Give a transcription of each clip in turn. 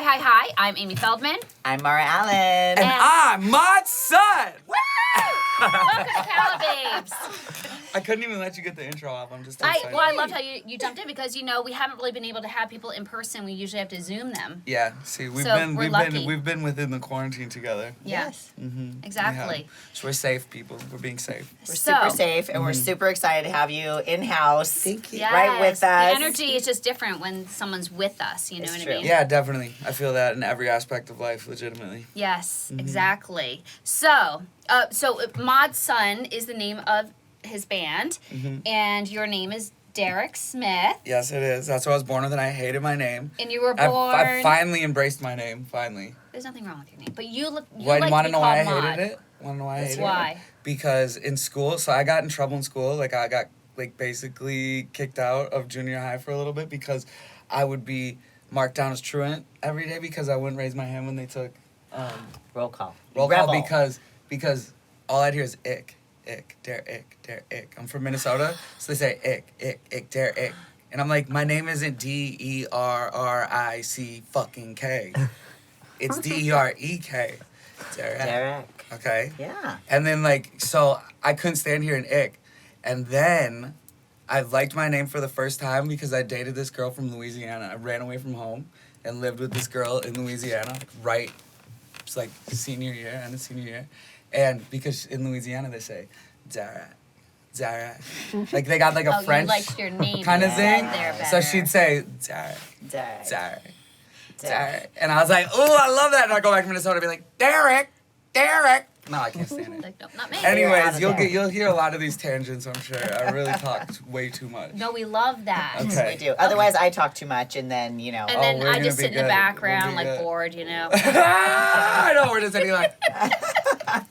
Hi. I'm Amy Feldman. I'm Mara Allen. And I'm Modsun! Welcome to Calababes. I couldn't even let you get the intro off. I'm just so excited. I loved how you jumped in because we haven't really been able to have people in person. We usually have to Zoom them. Yeah, see, we've been within the quarantine together. Yes. Mm-hmm. Exactly. So we're safe, people. We're being safe. We're super safe, and we're super excited to have you in-house. Thank you. Yes. Right with us. The energy is just different when someone's with us, you know what I mean? Yeah, definitely. I feel that in every aspect of life, legitimately. Yes, exactly. So Modsun is the name of his band, and your name is Derek Smith. Yes, it is. That's what I was born with, and I hated my name. And you were born... I finally embraced my name, finally. There's nothing wrong with your name, but you Want like to know why I hated it? Want to know why I hated it? Why? Because in school, so I got in trouble in school. Like, I got, basically kicked out of junior high for a little bit because I would be marked down as truant every day because I wouldn't raise my hand when they took... roll call. Roll call because all I'd hear is ick, dare, ick. I'm from Minnesota, so they say ick, dare, ick. And I'm like, my name isn't DERRIC fucking K. It's DEREK. Derek. Okay? Yeah. And then, so I couldn't stand hearing ick. And then I liked my name for the first time because I dated this girl from Louisiana. I ran away from home and lived with this girl in Louisiana, right? It's like senior year, end of senior year. And because in Louisiana they say, Zara. Like they got like a French your name kind of thing. There So she'd say, Zara. And I was like, oh, I love that. And I go back to Minnesota and be like, Derek. No, I can't stand it. Like, nope, not me. Anyways, you'll hear a lot of these tangents, I'm sure. I really talked way too much. No, we love that. Okay. We do. Otherwise, I talk too much, and then, And then we're I gonna just be sit in the good. background, We'll be good. bored, I know, we're just sitting like,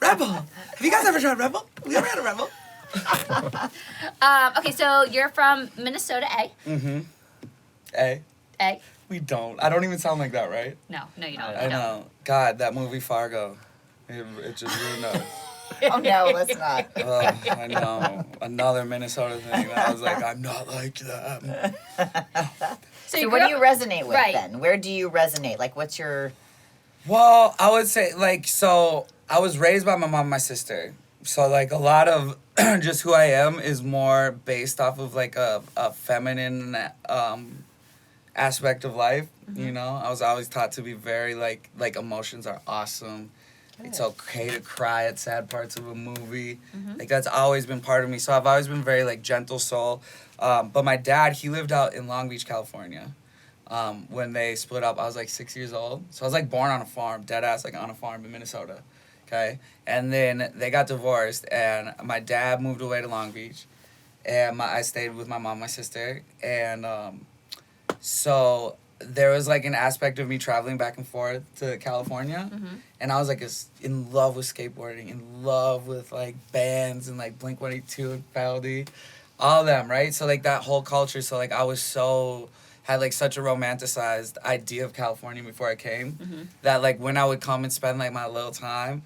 Rebel. Have you guys ever tried Rebel? Have you ever had a Rebel? Okay, so you're from Minnesota, A. Mm-hmm. A. A. We don't. I don't even sound like that, right? No, you don't. I know. God, that movie Fargo. It just ruined us. Oh, no, let's not. I know. Another Minnesota thing. I was like, I'm not like them. So what do you resonate with Right. then? Where do you resonate? Like, what's your... Well, I would say, so I was raised by my mom and my sister. So, a lot of just who I am is more based off of, a feminine aspect of life, you know? I was always taught to be very, emotions are awesome. It's okay to cry at sad parts of a movie. That's always been part of me. So I've always been very, gentle soul. But my dad, he lived out in Long Beach, California. When they split up, I was, 6 years old. So I was, born on a farm, dead ass, on a farm in Minnesota. Okay? And then they got divorced, and my dad moved away to Long Beach. And I stayed with my mom and my sister. And so... there was an aspect of me traveling back and forth to California, and I was in love with skateboarding, in love with bands and Blink-182 and Feldy, all of them, right? So that whole culture. So I was had such a romanticized idea of California before I came, that when I would come and spend my little time,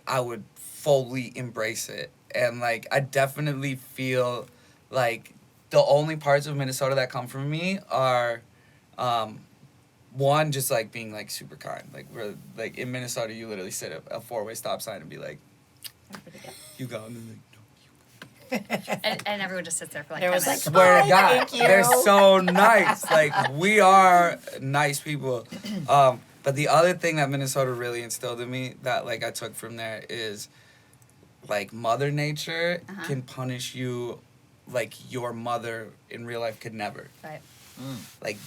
I would fully embrace it, and I definitely feel the only parts of Minnesota that come from me are. One, just being super kind. We're in Minnesota, you literally sit at a 4-way stop sign and be like, you go, and then no, you go. And everyone just sits there for 10 Everyone's minutes. Swear to God, thank you. they're so nice. We are nice people. But the other thing that Minnesota really instilled in me that I took from there is Mother Nature can punish you your mother in real life could never. Right.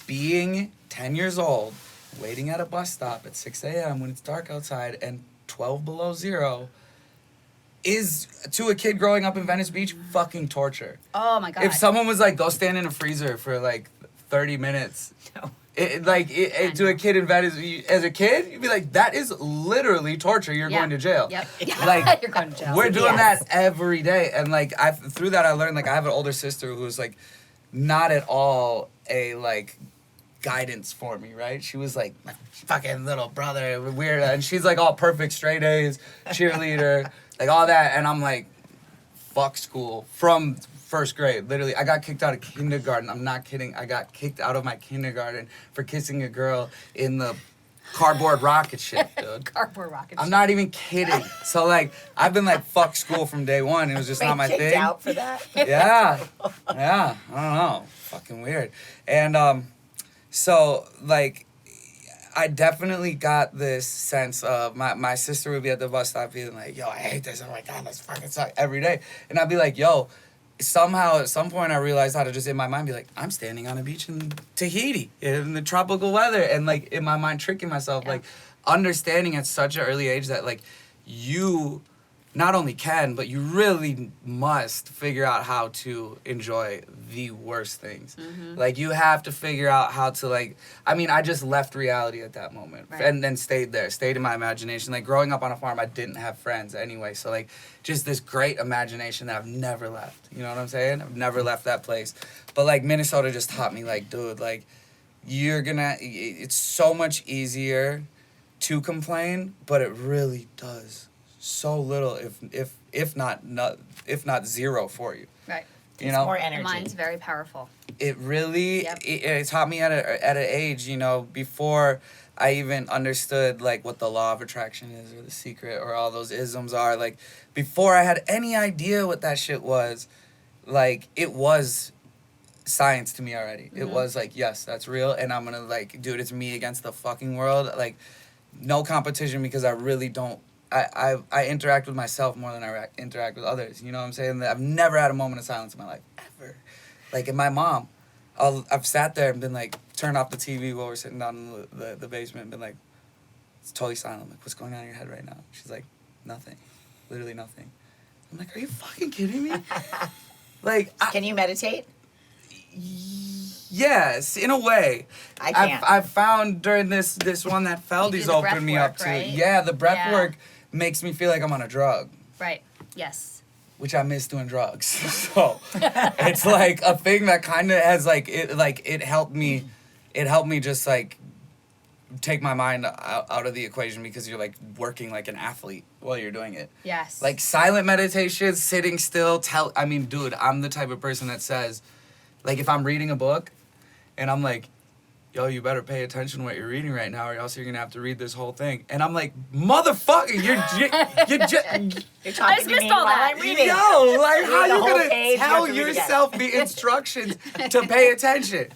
Being 10 years old, waiting at a bus stop at 6 a.m. when it's dark outside and 12 below zero is, to a kid growing up in Venice Beach, fucking torture. Oh, my God. If someone was go stand in a freezer for 30 minutes, No. To a kid in Venice, as a kid, you'd be like, that is literally torture. You're going to jail. Yep. You're going to jail. We're doing that every day. And through that, I learned, I have an older sister who's not at all a guidance for me, right? She was my fucking little brother, weird, and she's all perfect, straight A's, cheerleader, all that, and I'm fuck school from first grade. Literally, I got kicked out of kindergarten. I'm not kidding. I got kicked out of my kindergarten for kissing a girl in the cardboard rocket ship, dude. Cardboard rocket. I'm not even kidding. So like, I've been like, fuck school from day one. It was just not my Kicked thing. out for that. Yeah, yeah. I don't know. Fucking weird. And so like, I definitely got this sense of my sister would be at the bus stop being like, yo, I hate this. I'm like, God, this fucking sucks every day. And I'd be like, yo, somehow at some point I realized how to just in my mind be like, I'm standing on a beach in Tahiti in the tropical weather. And like in my mind tricking myself, like understanding at such an early age that like you not only can, but you really must figure out how to enjoy the worst things. Like, you have to figure out how to, like, I mean, I just left reality at that moment. Right. And then stayed there, stayed in my imagination. Like, growing up on a farm, I didn't have friends anyway. So, like, just this great imagination that I've never left. You know what I'm saying? I've never left that place. But, like, Minnesota just taught me, like, dude, like, it's so much easier to complain, but it really does so little, if not zero for you. Right. You It's know, more energy. Mine's very powerful. it really Yep. it taught me at an age, you know, before I even understood like what the law of attraction is or the secret or all those isms are. Like before I had any idea what that shit was, like it was science to me already. It was like, yes, that's real, and I'm gonna like, dude, it's me against the fucking world. Like no competition, because I really don't. I interact with myself more than I interact with others. You know what I'm saying? I've never had a moment of silence in my life, ever. Like, and my mom, I've sat there and been like, turned off the TV while we're sitting down in the basement and been like, it's totally silent. I'm like, what's going on in your head right now? She's like, nothing. Literally nothing. I'm like, are you fucking kidding me? Like, Can you meditate? yes, in a way. I can't. I've found during this one that You Feldy's do the breath opened me up work, to. right? Yeah, the breath Yeah. work makes me feel like I'm on a drug, Right. Yes. which I miss doing drugs. So it's like a thing that kind of has it helped me just like take my mind out of the equation, because you're like working like an athlete while you're doing it. Yes. Like silent meditation, sitting still, I mean, dude, I'm the type of person that says, like, if I'm reading a book and I'm like, yo, you better pay attention to what you're reading right now or else you're going to have to read this whole thing. And I'm like, motherfucker, you're You're talking just to missed me all while that. I'm reading. yo, like, how Read the you whole going to page, you tell have to read it again. yourself the instructions to pay attention?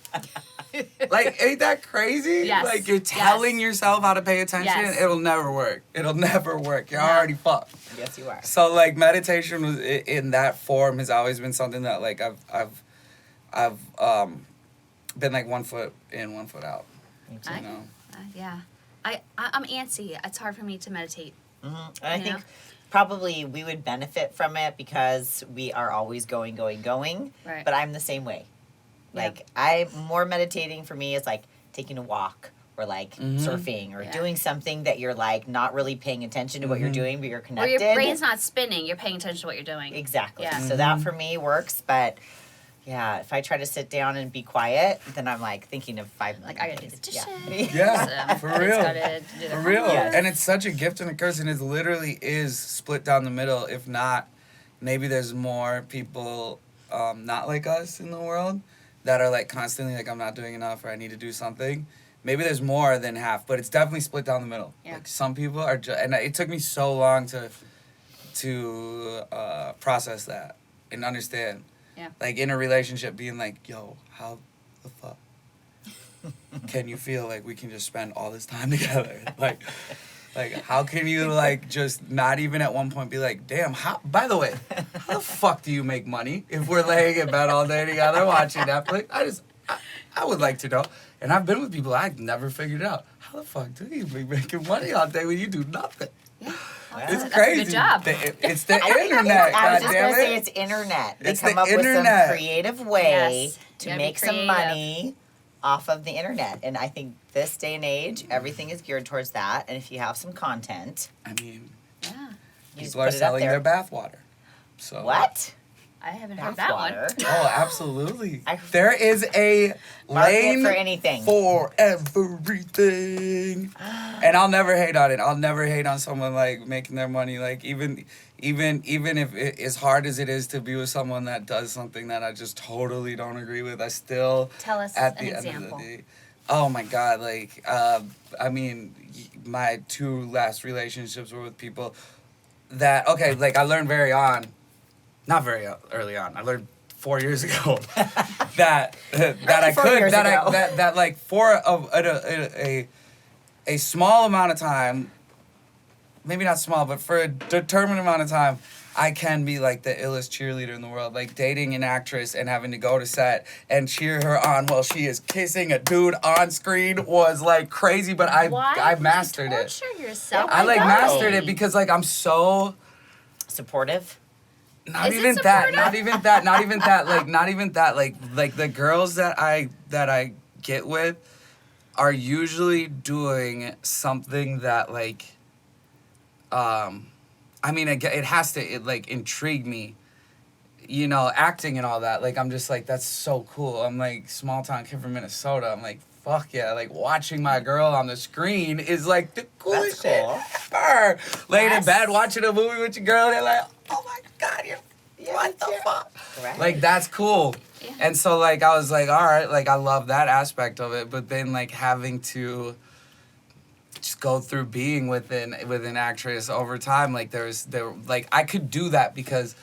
Like, ain't that crazy? Yes. Like, you're telling yourself how to pay attention, Yes. it'll never work. It'll never work. You're No. already fucked. Yes, you are. So like meditation was in that form has always been something that like I've been like 1 foot in, 1 foot out. I, You know. yeah. I'm antsy. It's hard for me to meditate. And I You think know? probably we would benefit from it because we are always going. Right. But I'm the same way. Yeah. Like, more meditating for me is like taking a walk or like surfing or Yeah. doing something that you're like not really paying attention to what you're doing, but you're Where connected. your brain's not spinning, you're paying attention to what you're doing. Exactly. Yeah. So that for me works, but yeah, if I try to sit down and be quiet, then I'm like thinking of 5 million Like, I gotta do the things. dishes. Yeah, for real. Gotta do the For real. Yes. And it's such a gift and a curse, and it literally is split down the middle. If not, maybe there's more people not like us in the world that are like constantly like, I'm not doing enough or I need to do something. Maybe there's more than half, but it's definitely split down the middle. Yeah. Like some people are just, and it took me so long to process that and understand. Yeah. Like in a relationship, being like, yo, how the fuck can you feel like we can just spend all this time together? Like how can you like just not even at one point be like, damn, by the way, how the fuck do you make money if we're laying in bed all day together watching Netflix? I would like to know. And I've been with people I've never figured out. How the fuck do you be making money all day when you do nothing? Yeah. It's That's a good crazy. job. It's the internet. I was just goddamn gonna say it. it's internet. They It's come the up with internet. some creative way Yes. You to gotta be make some creative. money off of the internet. And I think this day and age, everything is geared towards that. And if you have some content, I mean, Yeah. you just people are put it up selling there. their bathwater. So What? I haven't heard that one. Bathwater? Oh, absolutely. I- There is a Market lane for anything. for everything. And I'll never hate on it. I'll never hate on someone like making their money. Like even if it, as hard as it is to be with someone that does something that I just totally don't agree with, I still Tell us at an the end example. of the day. Oh my God, like, I mean, my 2 last relationships were with people that, okay, like I learned not very early on, I learned 4 years ago that I 4 could, years ago. that like for a small amount of time, maybe not small, but for a determined amount of time, I can be like the illest cheerleader in the world. Like dating an actress and having to go to set and cheer her on while she is kissing a dude on screen was like crazy, but Why I would mastered you it. torture yourself? I like Why? mastered it because like I'm so Supportive. not Is it even that, supportive? not even that, not even that, like the girls that I get with are usually doing something that like I mean, it has to like intrigue me, you know, acting and all that. Like, I'm just like, that's so cool. I'm like, small town kid from Minnesota. I'm like, fuck yeah. Like, watching my girl on the screen is like the coolest That's cool. shit ever. Laying in Yes. bed watching a movie with your girl, they're like, oh my God, what the fuck? Right. Like, that's cool. Yeah. And so, like, I was like, all right, like, I love that aspect of it. But then, like, having to just go through being with an actress over time, like there like I could do that because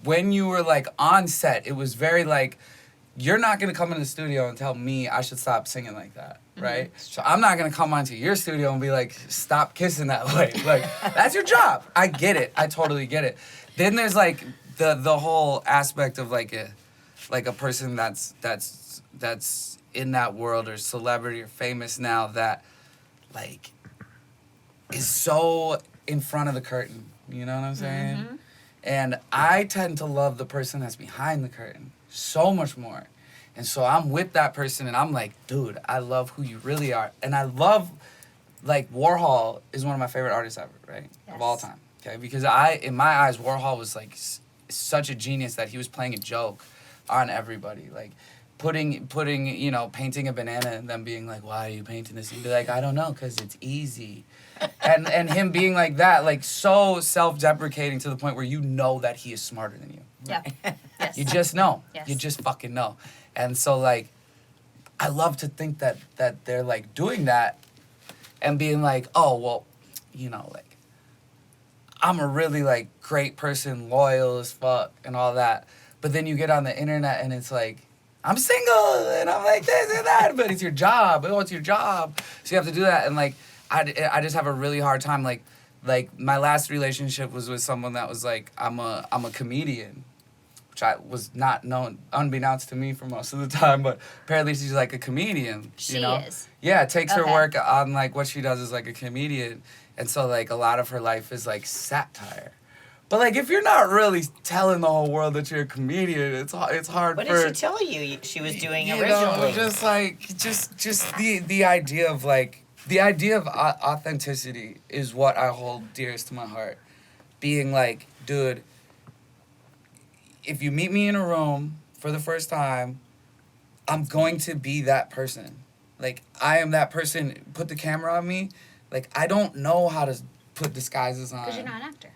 when you were like on set, it was very like you're not gonna come in the studio and tell me I should stop singing like that, right? So I'm not gonna come onto your studio and be like, stop kissing that way. Like that's your job. I get it. I totally get it. Then there's like the whole aspect of like a person that's in that world or celebrity or famous now that like is so in front of the curtain, you know what I'm saying? Mm-hmm. And I tend to love the person that's behind the curtain so much more. And so I'm with that person and I'm like, dude, I love who you really are. And I love, like, Warhol is one of my favorite artists ever, right? Yes. Of all time, okay? Because in my eyes, Warhol was like such a genius that he was playing a joke on everybody. Like, putting you know, painting a banana and them being like, why are you painting this? And be like, I don't know, because it's easy. and him being like that, like so self-deprecating to the point where you know that he is smarter than you. Yeah. Yes. You just know. Yes. You just fucking know. And so like I love to think that they're like doing that and being like, oh well, you know, like I'm a really like great person, loyal as fuck and all that. But then you get on the internet and it's like, I'm single and I'm like this and that, but it's your job. Oh, it's your job. So you have to do that. And like, I just have a really hard time. Like my last relationship was with someone that was like, I'm a comedian, which I was not known, unbeknownst to me for most of the time, but apparently she's like a comedian. She you know? is. Yeah, it takes her Okay. work on like what she does as like a comedian. And so like a lot of her life is like satire. But like if you're not really telling the whole world that you're a comedian, it's hard What for did she tell you she was doing you originally? know, just like just the idea of like the idea of authenticity is what I hold dearest to my heart. Being like, dude, if you meet me in a room for the first time, I'm going to be that person. Like I am that person. Put the camera on me. Like I don't know how to put disguises on. Because you're not an actor.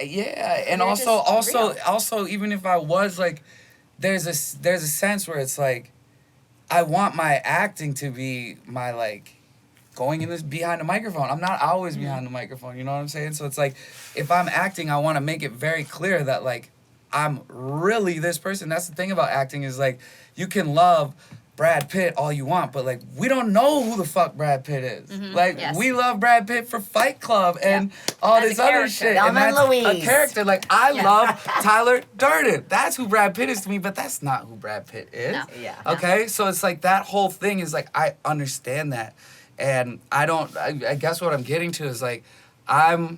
Yeah, and You're also just real. even if I was like, there's a sense where it's like, I want my acting to be my like, going in this behind the microphone. I'm not always behind the microphone. You know what I'm saying? So it's like, if I'm acting, I want to make it very clear that like, I'm really this person. That's the thing about acting is like, you can love Brad Pitt all you want, but like we don't know who the fuck Brad Pitt is. Like yes. we love Brad Pitt for Fight Club and all As a this other character. shit. Thelma And and that's a Louise. character. Like I Yeah. love Tyler Durden. That's who Brad Pitt is to me, but that's not who Brad Pitt is. No. Yeah. Okay, so it's like that whole thing is like I understand that, and I guess what I'm getting to is like I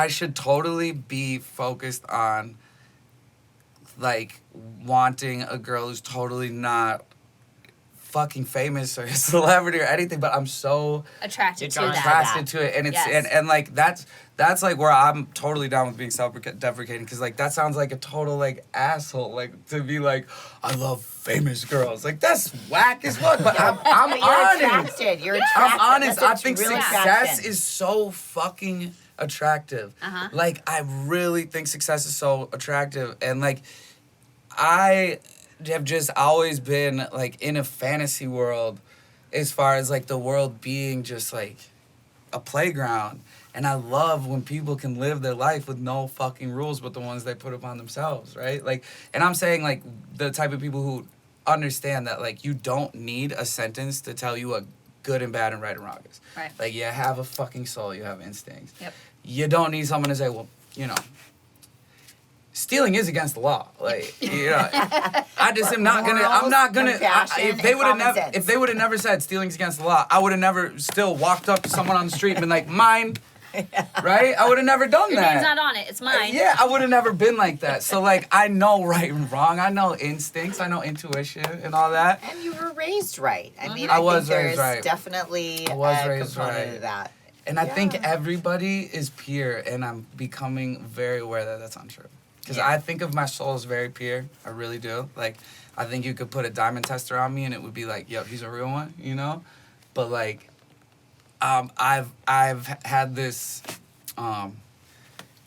should totally be focused on like wanting a girl who's totally not fucking famous or a celebrity or anything, but I'm so Attracted You're to drawn that. to attracted to it, and it's Yes. and like that's like where I'm totally down with being self-deprecating, because like that sounds like a total like asshole, like to be like I love famous girls, like that's whack as fuck, but I'm But you're honest. attracted. You're attracted. I'm honest. That's I what's think real success attraction. is so fucking attractive. Uh-huh. Like I really think success is so attractive, and like I have just always been like in a fantasy world, as far as like the world being just like a playground. And I love when people can live their life with no fucking rules but the ones they put upon themselves, right? Like, and I'm saying like the type of people who understand that like you don't need a sentence to tell you what good and bad and right and wrong is. Right. Like, you have a fucking soul, you have instincts. Yep. You don't need someone to say, well, you know, stealing is against the law. Like, you know, I just am not gonna. I'm not gonna. If they would have never said stealing's against the law, I would have never still walked up to someone on the street and been like, mine. Right? I would have never done Your that. name's not on it. It's mine. Yeah, I would have never been like that. So like, I know right and wrong. I know instincts. I know intuition and all that. And you were raised right. I mean, I I was think raised there's right. definitely I was a raised component right. of that. And I think Yeah. everybody is pure, and I'm becoming very aware that that's untrue. Because Yeah. I think of my soul as very pure. I really do. Like, I think you could put a diamond tester on me, and it would be like, yo, he's a real one, you know? But like, I've had this,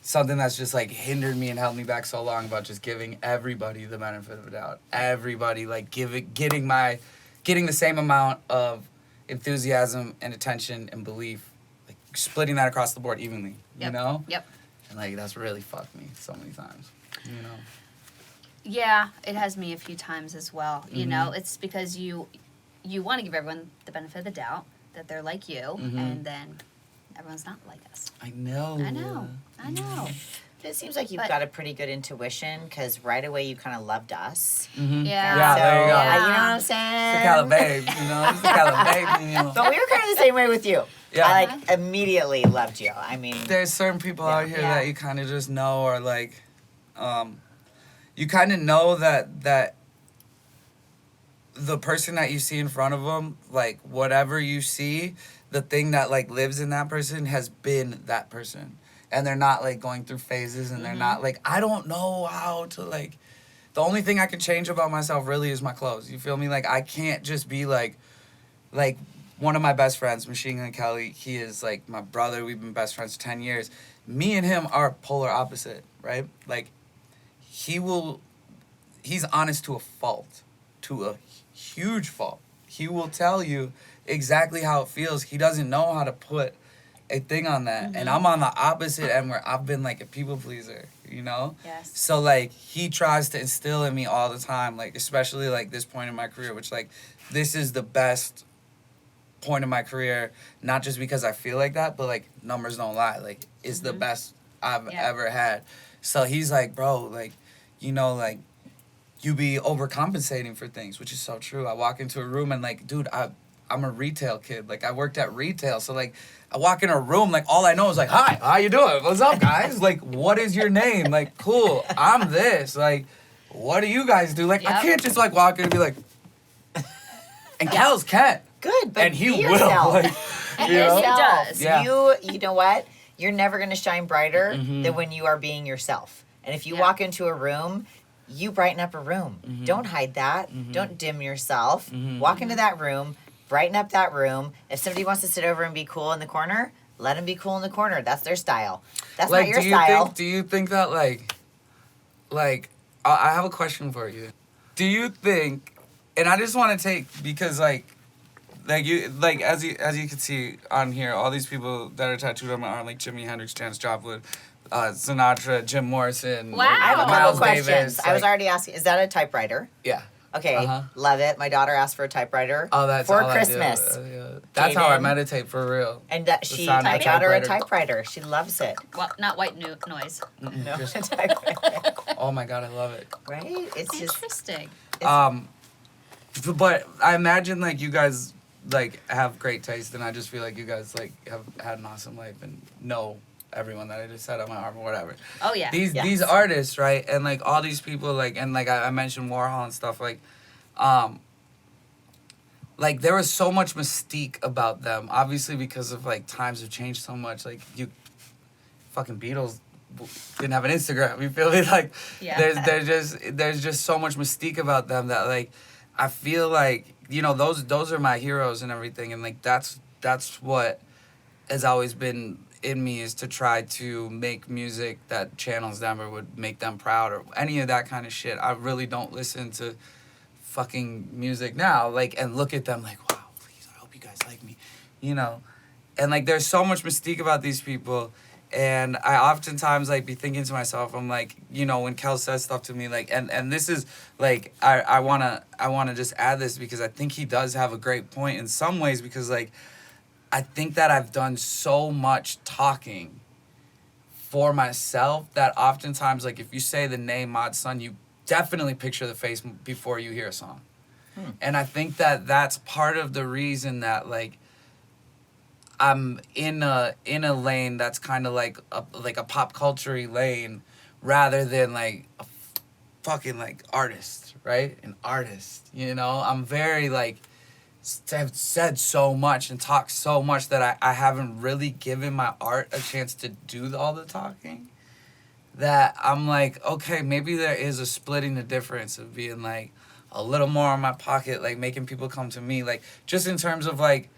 something that's just like hindered me and held me back so long about just giving everybody the benefit of the doubt. Everybody, like, getting the same amount of enthusiasm and attention and belief, like splitting that across the board evenly, you know? Yep. And like, that's really fucked me so many times, you know? Yeah, it has me a few times as well. You know, Mm-hmm. it's because you want to give everyone the benefit of the doubt that they're like you, Mm-hmm. and then everyone's not like us. I know. I know. It seems like you've But- got a pretty good intuition because right away you kind of loved us. Mm-hmm. Yeah. Yeah, there you go. You know what I'm It's saying? the Calababes, you know? It's the Calababes, you know? But we were kind of the same way with you. Yeah. I like immediately loved you. I mean, There's certain people out here Yeah. that you kind of just know, or like, you kind of know that the person that you see in front of them, like whatever you see, the thing that like lives in that person has been that person, and they're not like going through phases, and they're not like, I don't know how to like. The only thing I can change about myself really is my clothes. You feel me? Like, I can't just be like one of my best friends, Machine Gun Kelly. He is like my brother. We've been best friends for 10 years. Me and him are polar opposite, right? Like, he's honest to a fault, to a huge fault. He will tell you exactly how it feels. He doesn't know how to put a thing on that. And I'm on the opposite end where I've been like a people pleaser, you know? Yes. So like, he tries to instill in me all the time, like, especially like this point in my career, which like, this is the best point in my career, not just because I feel like that, but like, numbers don't lie. Like, it's the best I've ever had. So he's like, bro, like, you know, like, you be overcompensating for things, which is so true. I walk into a room and like, dude, I'm a retail kid. Like, I worked at retail. So like, I walk in a room, like, all I know is like, hi, how you doing? What's up, guys? Like, what is your name? Like, cool, I'm this. Like, what do you guys do? Like, I Yep. can't just like walk in and be like, and Kels can't. good, but And he be will. yourself. Like, And you yes, know? he Yourself. does. Yeah. You know what? You're never going to shine brighter Mm-hmm. than when you are being yourself. And if you Yeah. walk into a room, you brighten up a room. Mm-hmm. Don't hide that. Don't dim yourself. Walk into that room, brighten up that room. If somebody wants to sit over and be cool in the corner, let them be cool in the corner. That's their style. That's Like, not your do you style. think? Do you think that like, I have a question for you. Do you think? And I just want to take, because like you, like, as you can see on here, all these people that are tattooed on my arm, like Jimi Hendrix, Janis Joplin, Sinatra, Jim Morrison, Wow. I have a couple Miles questions. Davis, I was like- already asking, is that a typewriter? Yeah. Okay, Uh-huh. love it. My daughter asked for a typewriter Oh, that's for all Christmas. I do. Yeah. That's how I Jaden. meditate for real. And The she sound of I a got her a typewriter. typewriter. She loves it. Well, not white noise. No, Just- a typewriter. Oh my god, I love it. Right? It's just Interesting. But I imagine like you guys like have great taste, and I just feel like you guys like have had an awesome life and know everyone that I just said on my arm or whatever. Oh yeah. These Yes. these artists, right, and like all these people, like, and like I mentioned Warhol and stuff, like there was so much mystique about them, obviously because of like times have changed so much. Like, you fucking Beatles didn't have an Instagram, you feel me? Like, Yeah. there's just so much mystique about them that like I feel like, you know, those are my heroes and everything, and like that's what has always been in me, is to try to make music that channels them or would make them proud or any of that kind of shit. I really don't listen to fucking music now, like, and look at them like, wow, please, I hope you guys like me, you know, and like there's so much mystique about these people. And I oftentimes like be thinking to myself, I'm like, you know, when Kel says stuff to me, like, and this is like, I wanna just add this because I think he does have a great point in some ways, because like, I think that I've done so much talking for myself that oftentimes, like, if you say the name Modsun, you definitely picture the face before you hear a song. And I think that that's part of the reason that like, I'm in a lane that's kind of like a pop culture-y lane, rather than like a fucking like artist, right? An artist, you know. I'm very like, I've said so much and talked so much that I haven't really given my art a chance to do all the talking. That I'm like, okay, maybe there is a splitting the difference of being like a little more in my pocket, like making people come to me, like just in terms of like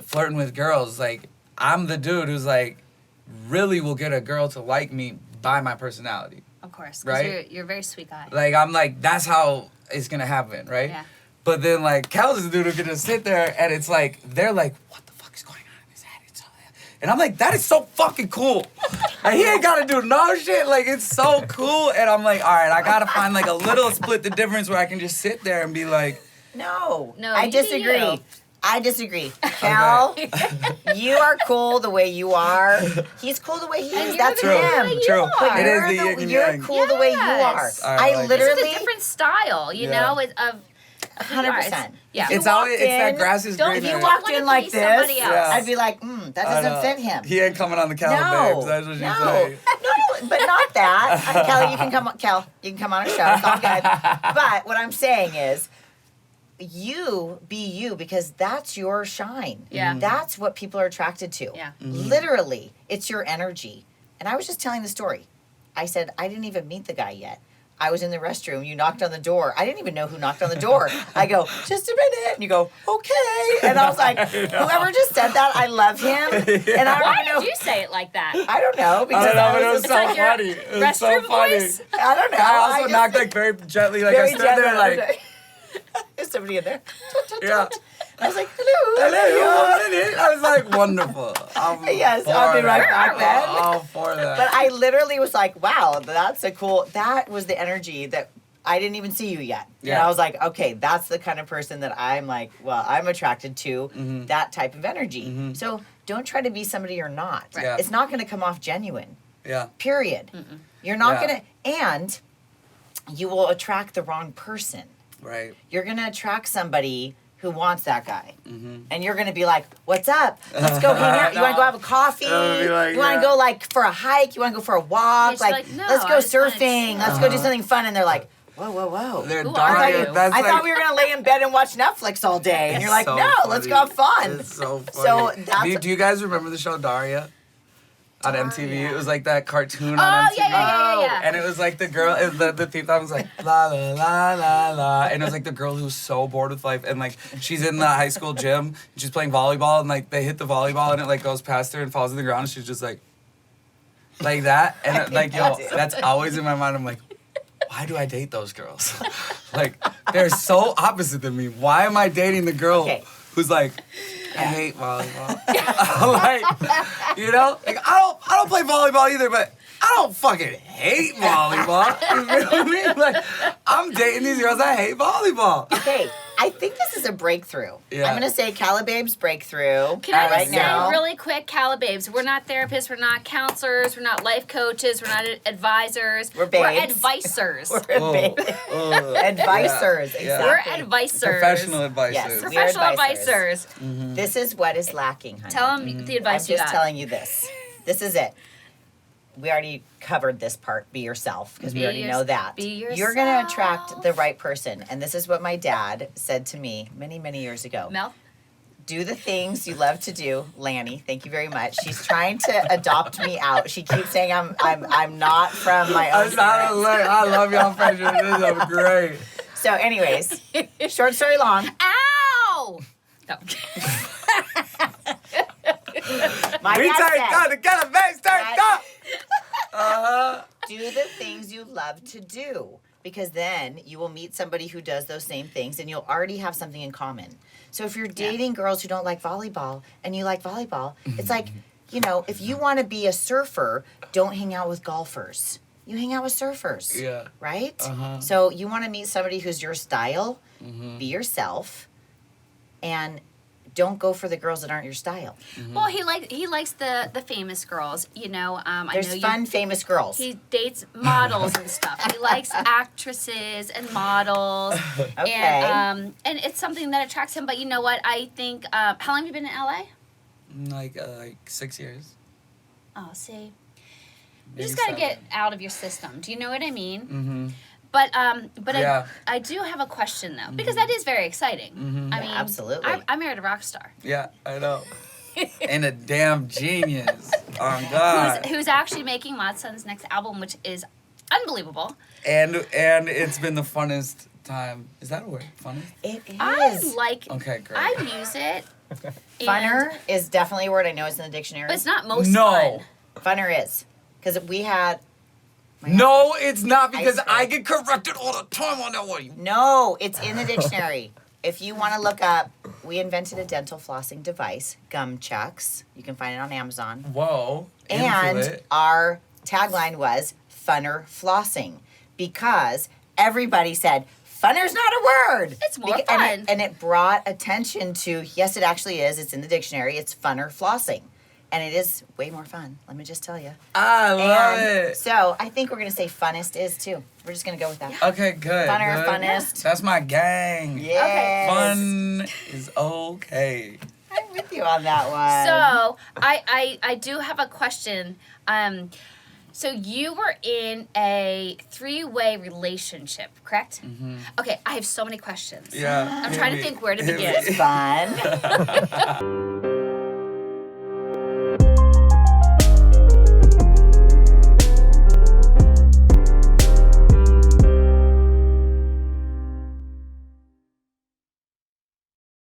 flirting with girls. Like, I'm the dude who's like really will get a girl to like me by my personality. Of course, right? You're a very sweet guy. Like, I'm like, that's how it's gonna happen, right? Yeah. But then like Cal's the dude who can just sit there and it's like they're like, what the fuck is going on in his head? It's all that. And I'm like, that is so fucking cool. Like, he ain't gotta do no shit. Like, it's so cool. And I'm like, all right, I gotta find like a little split the difference where I can just sit there and be like, No, No, I you do disagree. you. I disagree. Cal, you are cool the way you are. He's cool the way he is. you're That's the cool him. way you true. are. It is the You're yin and you're yang. cool the way you are. Yes. I I like it. literally, This is a different style, you Yeah. know, of 100%. Yeah. You it's always, walked it's that in, grass is don't If greener. you walked wanna in like be this, somebody else. Yeah. I'd be like, that I doesn't know. fit him. He ain't coming on the Calababes. That's what you no, say. no, but not that. Kelly, you can come. Kel, you can come on a show. It's all good. But what I'm saying is, you be you, because that's your shine. Yeah. That's what people are attracted to. Yeah. Literally, it's your energy. And I was just telling the story. I said, I didn't even meet the guy yet. I was in the restroom. You knocked on the door. I didn't even know who knocked on the door. I go, just a minute. And you go, okay. And I was like, whoever just said that, I love him. And I Why don't know. did you say it like that? I don't know. Because I don't know, I but it was was just so like your funny. It was so restroom funny. voice? I don't know. I also just- knocked like very gently, like I very stood there gently. like, There's somebody in there. yeah. I was like, hello. Hello. I was like, wonderful. I'm Yes, for I'll be right that. back then. All for that. But I literally was like, wow, that's a cool, that was the energy that I didn't even see you yet. Yeah. And I was like, okay, that's the kind of person that I'm like, well, I'm attracted to that type of energy. So don't try to be somebody you're not. Right. Yeah. It's not going to come off genuine, yeah. period. You're not Yeah. going to, and you will attract the wrong person. Right. You're going to attract somebody who wants that guy. And you're going to be like, what's up? Let's go hang out. You want to go have a coffee? I'll be like, you want to yeah. go like for a hike? You want to go for a walk? she's Like, like, no, let's go I just wanna surfing. chill. Let's go do something fun. And they're like, whoa, whoa, whoa. They're Who dark. are you? That's I like, thought we were going to lay in bed and watch Netflix all day. And it's you're like, so no, let's go have funny. fun. It's so funny. So that's do you guys remember the show Daria? On MTV, it was like that cartoon Oh, on MTV. yeah. And it was like the girl, the theme song was like la la la la la, and it was like the girl who was so bored with life, and like she's in the high school gym, and she's playing volleyball, and like they hit the volleyball, and it like goes past her and falls to the ground, and she's just like that, and it, like yo, that's always in my mind. I'm like, why do I date those girls? Like they're so opposite than me. Why am I dating the girl who's like, I hate volleyball. Like, you know, like I don't play volleyball either, but I don't fucking hate volleyball. You know what I mean? Like, I'm dating these girls that hate volleyball. okay. I think this is a breakthrough. Yeah. I'm going to say Calababes breakthrough. Can I right just say now. really quick, Calababes, we're not therapists, we're not counselors, we're not life coaches, we're not advisors. We're babes. advisors. We're Oh, advisors. Yeah. We're Exactly. advisors. Professional advice. Yes. Professional We're advisors. advisors. This is what is lacking, honey. Tell them the advice I'm you just got. telling you this. This is it. We already covered this part. Be yourself, because we Be already yours- know that. be You're going to yourself. attract the right person. And this is what my dad said to me many, many years ago. Mel? Do the things you love to do. Lanny, thank you very much. She's trying to adopt me out. She keeps saying I'm not from my own parents. I love y'all friendship. This is great. So anyways, short story long. Ow! No. My We dad turned said, up. The Calababes turned Right. up. do the things you love to do. because then you will meet somebody who does those same things and you'll already have something in common. So if you're dating girls who don't like volleyball and you like volleyball, it's like, you know, if you want to be a surfer, don't hang out with golfers. You hang out with surfers. Yeah. Right? Uh-huh. So you want to meet somebody who's your style, be yourself, and don't go for the girls that aren't your style. Well, he likes the famous girls. You know, There's I know fun, famous girls. He dates models and stuff. He likes actresses and models. Okay. And it's something that attracts him. But you know what? I think. How long have you been in LA? Like 6 years. Oh, see, you Maybe just gotta 7. get out of your system. Do you know what I mean? Mm-hmm. But Yeah. I do have a question though, because that is very exciting. I mean, absolutely. I married a rock star Yeah, I know. And a damn genius. Oh God. who's actually making Modsun's next album, which is unbelievable. And it's been the funnest time. Is that a word? Funnest? It is. I like. Okay, great. I use it. Funner is definitely a word. I know it's in the dictionary. But it's not most No. fun. Funner is. Because we had... No, it's not because I I get corrected all the time on that one. No, it's in the dictionary. If you want to look up, we invented a dental flossing device, gum chucks. You can find it on Amazon. Whoa. Into And it. our tagline was funner flossing because everybody said, funner's not a word. It's more And fun. and it brought attention to, yes, it actually is. It's in the dictionary. It's funner flossing. And it is way more fun, let me just tell you. I love And it. so I think we're going to say funnest is too. We're just going to go with that. Okay, good. Funner, good. funnest. That's my gang. Yes. Fun is okay. I'm with you on that one. So I do have a question. So you were in a 3-way relationship, correct? Mm-hmm. Okay, I have so many questions. Yeah. I'm trying to think where to hit begin. me. It's fun.